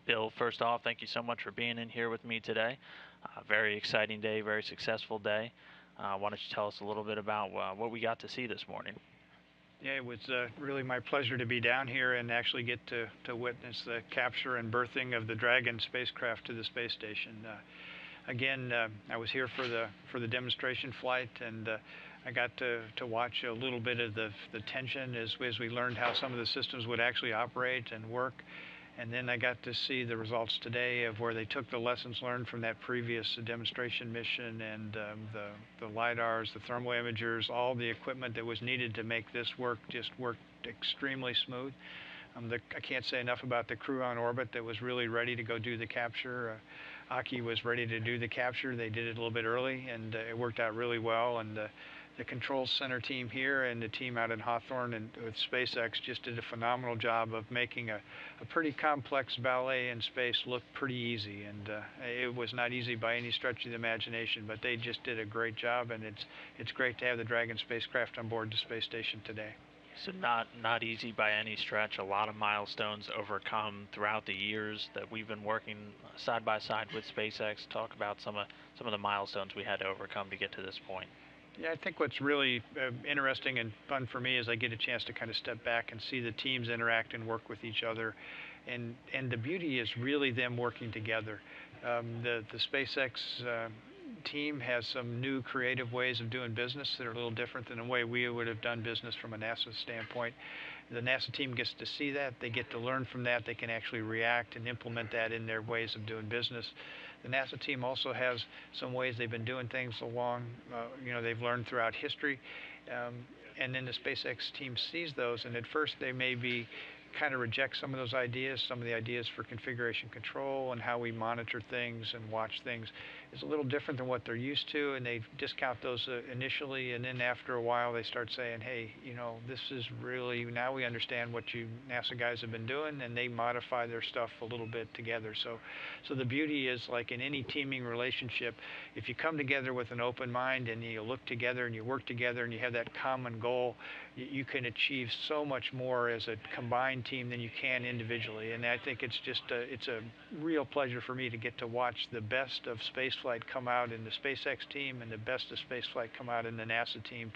Bill, first off, thank you so much for being in here with me today. Very exciting day, very successful day. Why don't you tell us a little bit about what we got to see this morning? Yeah, it was really my pleasure to be down here and actually get to witness the capture and berthing of the Dragon spacecraft to the space station. Again, I was here for the demonstration flight, and I got to watch a little bit of the tension as we learned how some of the systems would actually operate and work. And then I got to see the results today of where they took the lessons learned from that previous demonstration mission and the LiDARs, the thermal imagers, all the equipment that was needed to make this work just worked extremely smooth. I can't say enough about the crew on orbit that was really ready to go do the capture. Aki was ready to do the capture. They did it a little bit early, and it worked out really well. And the control center team here and the team out in Hawthorne and with SpaceX just did a phenomenal job of making a pretty complex ballet in space look pretty easy. And it was not easy by any stretch of the imagination, but they just did a great job, and it's great to have the Dragon spacecraft on board the space station today. So not easy by any stretch. A lot of milestones overcome throughout the years that we've been working side by side with SpaceX. Talk about some of the milestones we had to overcome to get to this point. Yeah, I think what's really interesting and fun for me is I get a chance to kind of step back and see the teams interact and work with each other, and the beauty is really them working together. The SpaceX team has some new creative ways of doing business that are a little different than the way we would have done business from a NASA standpoint. The NASA team gets to see that, they get to learn from that, they can actually react and implement that in their ways of doing business. The NASA team also has some ways they've been doing things along, they've learned throughout history. And then the SpaceX team sees those, and at first they may be kind of reject some of those ideas. Some of the ideas for configuration control and how we monitor things and watch things is a little different than what they're used to, and they discount those initially, and then after a while they start saying, hey, this is really, now we understand what you NASA guys have been doing, and they modify their stuff a little bit together. So the beauty is, like in any teaming relationship, if you come together with an open mind and you look together and you work together and you have that common goal, you can achieve so much more as a combined team than you can individually. And I think it's just it's a real pleasure for me to get to watch the best of spaceflight come out in the SpaceX team and the best of spaceflight come out in the NASA team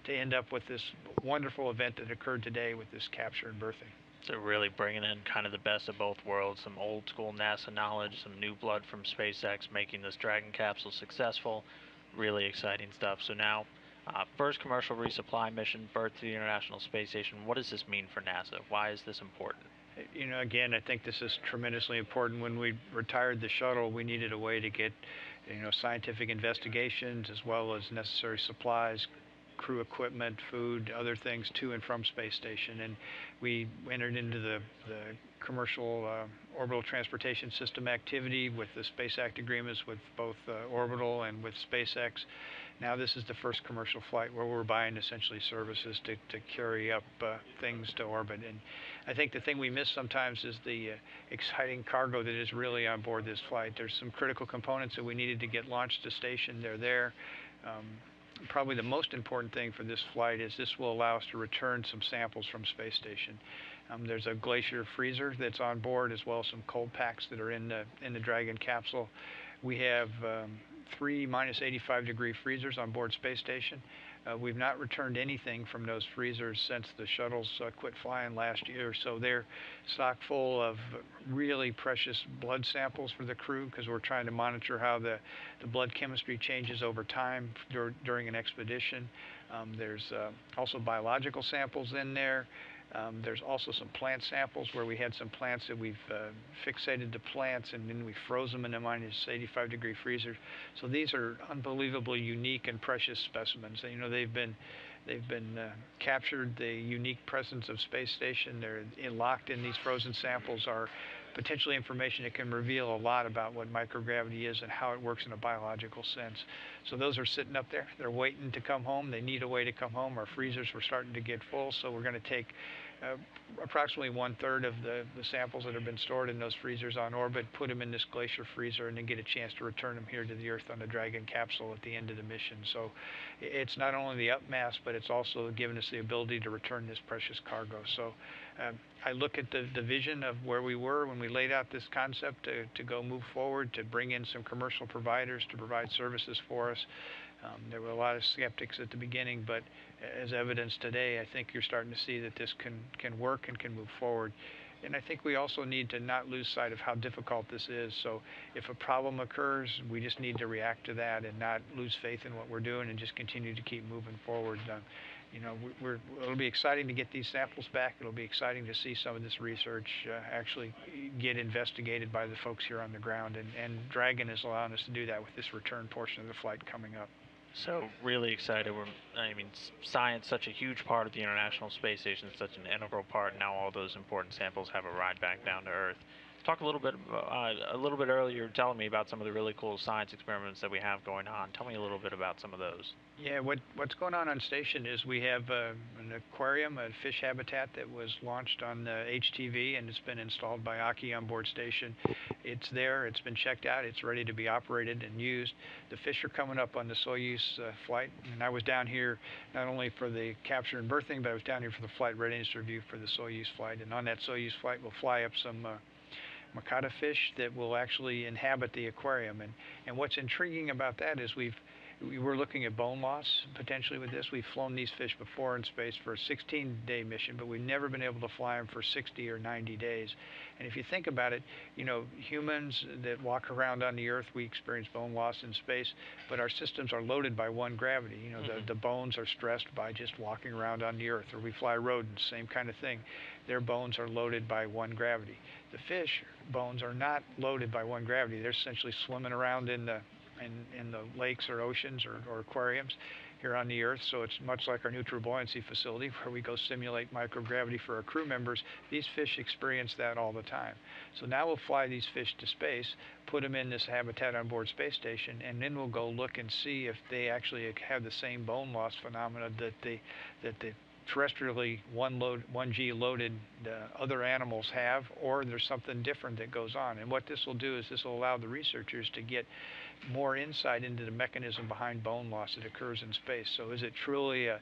to end up with this wonderful event that occurred today with this capture and berthing. So really bringing in kind of the best of both worlds, some old school NASA knowledge, some new blood from SpaceX, making this Dragon capsule successful. Really exciting stuff. So now, first commercial resupply mission, berth to the International Space Station. What does this mean for NASA? Why is this important? Again, I think this is tremendously important. When we retired the shuttle, we needed a way to get, scientific investigations as well as necessary supplies, crew equipment, food, other things to and from space station. And we entered into the commercial orbital transportation system activity with the Space Act agreements with both Orbital and with SpaceX. Now this is the first commercial flight where we're buying essentially services to carry up things to orbit. And I think the thing we miss sometimes is the exciting cargo that is really on board this flight. There's some critical components that we needed to get launched to station. They're there. Probably the most important thing for this flight is this will allow us to return some samples from space station. There's a glacier freezer that's on board, as well as some cold packs that are in the Dragon capsule. We have 3 minus 85-degree freezers on board space station. We've not returned anything from those freezers since the shuttles quit flying last year, so they're stocked full of really precious blood samples for the crew, because we're trying to monitor how the blood chemistry changes over time during an expedition. There's also biological samples in there. There's also some plant samples where we had some plants that we've fixated to plants, and then we froze them in a minus 85-degree freezer. So these are unbelievably unique and precious specimens. They've been captured. The unique presence of space station, they're locked in these frozen samples, are potentially information that can reveal a lot about what microgravity is and how it works in a biological sense. So those are sitting up there. They're waiting to come home. They need a way to come home. Our freezers were starting to get full, so we're going to take uh, approximately 1/3 of the samples that have been stored in those freezers on orbit, put them in this glacier freezer, and then get a chance to return them here to the Earth on the Dragon capsule at the end of the mission. So it's not only the upmass, but it's also given us the ability to return this precious cargo. So I look at the vision of where we were when we laid out this concept to go move forward, to bring in some commercial providers to provide services for us. There were a lot of skeptics at the beginning, but as evidence today, I think you're starting to see that this can work and can move forward. And I think we also need to not lose sight of how difficult this is. So if a problem occurs, we just need to react to that and not lose faith in what we're doing and just continue to keep moving forward. You know, it'll be exciting to get these samples back. It'll be exciting to see some of this research actually get investigated by the folks here on the ground. And Dragon is allowing us to do that with this return portion of the flight coming up. So really excited. I mean, science such a huge part of the International Space Station, such an integral part. Now all those important samples have a ride back down to Earth. Talk a little bit earlier. You were telling me about some of the really cool science experiments that we have going on. Tell me a little bit about some of those. Yeah, what's going on station is we have an aquarium, a fish habitat that was launched on HTV, and it's been installed by Aki on board station. It's there, it's been checked out, it's ready to be operated and used. The fish are coming up on the Soyuz flight, and I was down here not only for the capture and berthing, but I was down here for the flight readiness review for the Soyuz flight. And on that Soyuz flight, we'll fly up some Makata fish that will actually inhabit the aquarium. And what's intriguing about that is we were looking at bone loss potentially with this. We've flown these fish before in space for a 16-day mission, but we've never been able to fly them for 60 or 90 days. And if you think about it, you know, humans that walk around on the Earth, we experience bone loss in space, but our systems are loaded by one gravity. You know, the bones are stressed by just walking around on the Earth, or we fly rodents, same kind of thing. Their bones are loaded by one gravity. The fish bones are not loaded by one gravity. They're essentially swimming around in the lakes or oceans or aquariums here on the Earth. So it's much like our neutral buoyancy facility where we go simulate microgravity for our crew members. These fish experience that all the time. So now we'll fly these fish to space, put them in this habitat on board space station, and then we'll go look and see if they actually have the same bone loss phenomena that the terrestrially 1G loaded other animals have, or there's something different that goes on. And what this will do is this will allow the researchers to get more insight into the mechanism behind bone loss that occurs in space. So is it truly a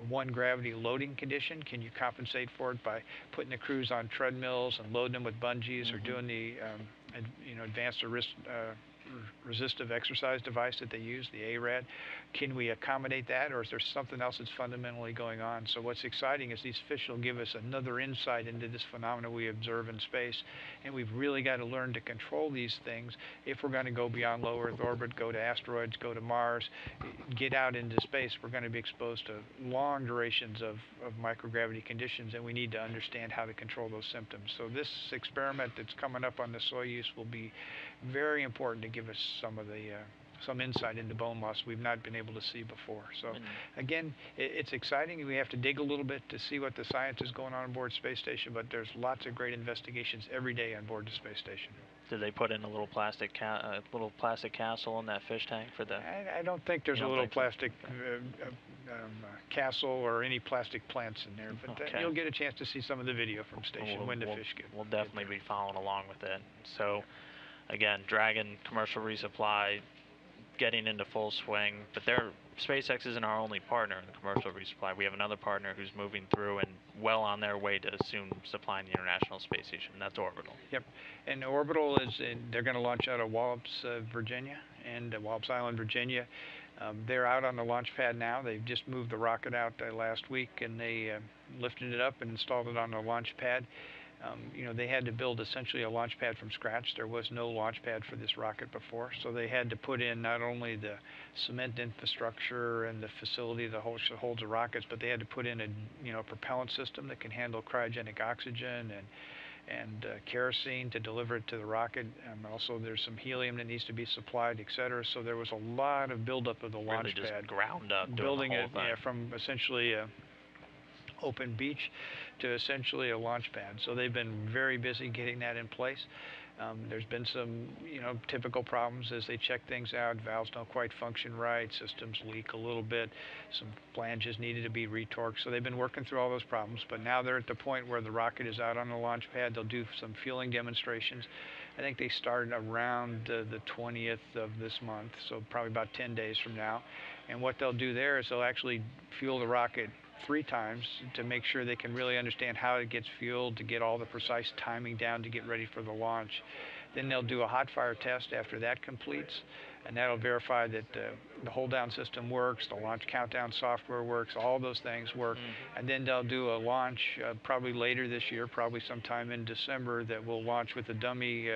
one gravity loading condition? Can you compensate for it by putting the crews on treadmills and loading them with bungees, or doing the advanced resistive exercise device that they use, the ARAD? Can we accommodate that, or is there something else that's fundamentally going on? So what's exciting is these fish will give us another insight into this phenomena we observe in space, and we've really got to learn to control these things if we're going to go beyond low Earth orbit, go to asteroids, go to Mars, get out into space. We're going to be exposed to long durations of microgravity conditions, and we need to understand how to control those symptoms. So this experiment that's coming up on the Soyuz will be very important to give us some insight into bone loss we've not been able to see before. So again, it's exciting. We have to dig a little bit to see what the science is going on board space station, but there's lots of great investigations every day on board the space station. Did they put in a little plastic castle in that fish tank for the? I don't think there's a little plastic castle or any plastic plants in there, but you'll get a chance to see some of the video from station when the fish get. We'll definitely be following along with it. So, again, Dragon commercial resupply getting into full swing, but SpaceX isn't our only partner in the commercial resupply. We have another partner who's moving through and well on their way to soon supplying the International Space Station. That's Orbital. Yep, and Orbital they're going to launch out of Wallops, Virginia, and Wallops Island, Virginia. They're out on the launch pad now. They've just moved the rocket out last week, and they lifted it up and installed it on the launch pad. They had to build essentially a launch pad from scratch. There was no launch pad for this rocket before, so they had to put in not only the cement infrastructure and the facility that holds the rockets, but they had to put in a propellant system that can handle cryogenic oxygen and kerosene to deliver it to the rocket. Also, there's some helium that needs to be supplied, etc. So there was a lot of buildup of the launch pad. Ground up, building it from essentially open beach to essentially a launch pad. So they've been very busy getting that in place. There's been some, typical problems as they check things out. Valves don't quite function right. Systems leak a little bit. Some flanges needed to be retorqued. So they've been working through all those problems. But now they're at the point where the rocket is out on the launch pad. They'll do some fueling demonstrations. I think they start around the 20th of this month, so probably about 10 days from now. And what they'll do there is they'll actually fuel the rocket 3 times to make sure they can really understand how it gets fueled, to get all the precise timing down to get ready for the launch. Then they'll do a hot fire test after that completes, and that'll verify that the hold down system works, the launch countdown software works, all those things work. And then they'll do a launch probably later this year, probably sometime in December, that will launch with a dummy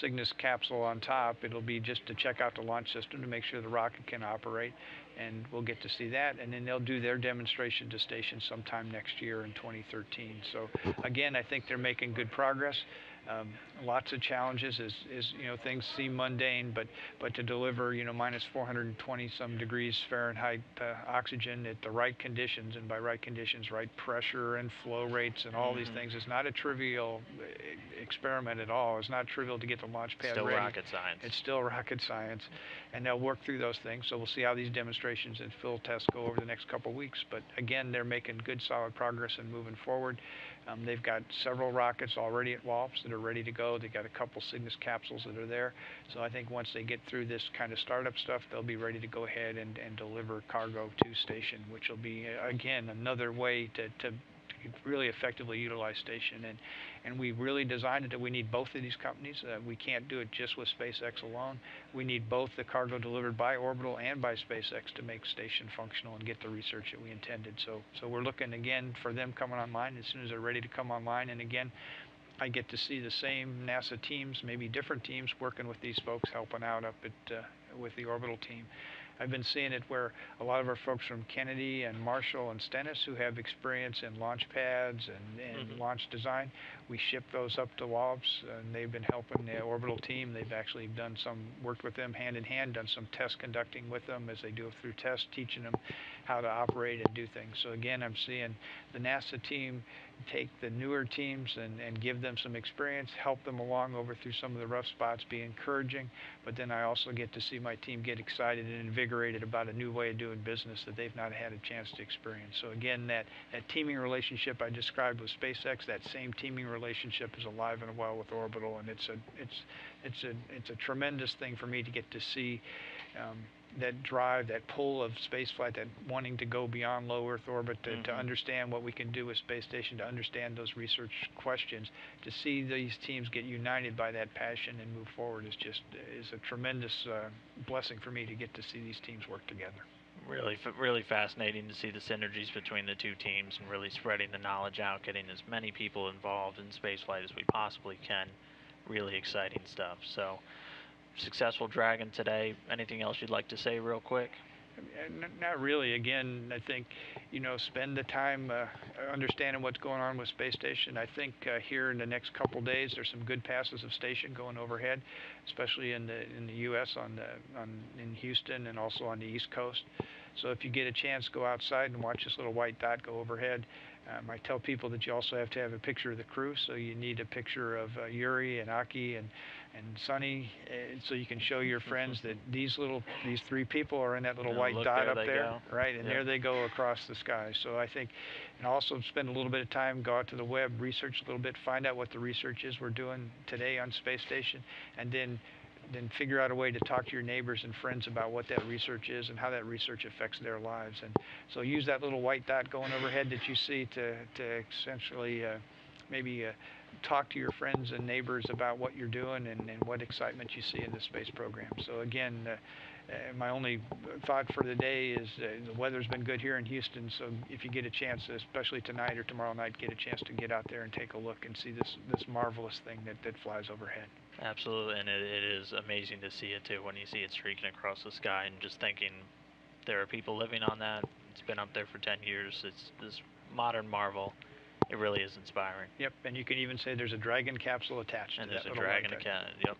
Cygnus capsule on top. It'll be just to check out the launch system to make sure the rocket can operate, and we'll get to see that. And then they'll do their demonstration to station sometime next year in 2013. So again, I think they're making good progress. Lots of challenges as things seem mundane, but to deliver minus 420 some degrees Fahrenheit oxygen at the right conditions, and by right conditions, right pressure and flow rates and all these things, is not a trivial experiment at all. It's not trivial to get the launch pad Still ready. rocket science. It's still rocket science, and they'll work through those things. So we'll see how these demonstrations and field tests go over the next couple of weeks. But again, they're making good, solid progress and moving forward. They've got several rockets already at WALPS that are ready to go. They've got a couple Cygnus capsules that are there. So I think once they get through this kind of startup stuff, they'll be ready to go ahead and deliver cargo to station, which will be, again, another way to really effectively utilize station. And we really designed it that we need both of these companies. We can't do it just with SpaceX alone. We need both the cargo delivered by Orbital and by SpaceX to make station functional and get the research that we intended. So we're looking again for them coming online as soon as they're ready to come online. And again, I get to see the same NASA teams, maybe different teams, working with these folks, helping out up at with the Orbital team. I've been seeing it where a lot of our folks from Kennedy and Marshall and Stennis, who have experience in launch pads and launch design, we ship those up to WALPS, and they've been helping the Orbital team. They've actually worked with them hand in hand, done some test conducting with them as they do it through tests, teaching them how to operate and do things. So again, I'm seeing the NASA team take the newer teams and give them some experience, help them along over through some of the rough spots, be encouraging, but then I also get to see my team get excited and invigorated about a new way of doing business that they've not had a chance to experience. So again, that teaming relationship I described with SpaceX, that same teaming relationship is alive and well with Orbital, and it's a tremendous thing for me to get to see that drive, that pull of spaceflight, that wanting to go beyond low Earth orbit, to understand what we can do with space station, to understand those research questions, to see these teams get united by that passion and move forward is a tremendous blessing for me to get to see these teams work together. Really fascinating to see the synergies between the two teams and really spreading the knowledge out, getting as many people involved in spaceflight as we possibly can. Really exciting stuff. So, successful Dragon today. Anything else you'd like to say real quick? Not really. Again, I think, spend the time understanding what's going on with space station. I think here in the next couple days, there's some good passes of station going overhead, especially in the U.S. in Houston and also on the East Coast. So if you get a chance, go outside and watch this little white dot go overhead. I tell people that you also have to have a picture of the crew, so you need a picture of Yuri and Aki and Sonny, so you can show your friends that these 3 people are in that little white dot up there, right? And there they go across the sky. So I think, and also spend a little bit of time, go out to the web, research a little bit, find out what the research is we're doing today on space station, and then figure out a way to talk to your neighbors and friends about what that research is and how that research affects their lives. And so use that little white dot going overhead that you see to essentially maybe talk to your friends and neighbors about what you're doing and what excitement you see in the space program. So again, my only thought for the day is the weather's been good here in Houston, so if you get a chance, especially tonight or tomorrow night, get a chance to get out there and take a look and see this marvelous thing that flies overhead. Absolutely, and it is amazing to see it too, when you see it streaking across the sky and just thinking there are people living on that. It's been up there for 10 years. It's this modern marvel. It really is inspiring. Yep, and you can even say there's a Dragon capsule attached and to that. And there's a Dragon account. Yep.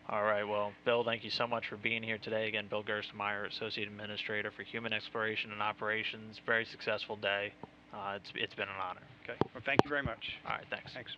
All right, well, Bill, thank you so much for being here today. Again, Bill Gerstenmaier, Associate Administrator for Human Exploration and Operations. Very successful day. It's been an honor. Okay. Well, thank you very much. All right, thanks. Thanks.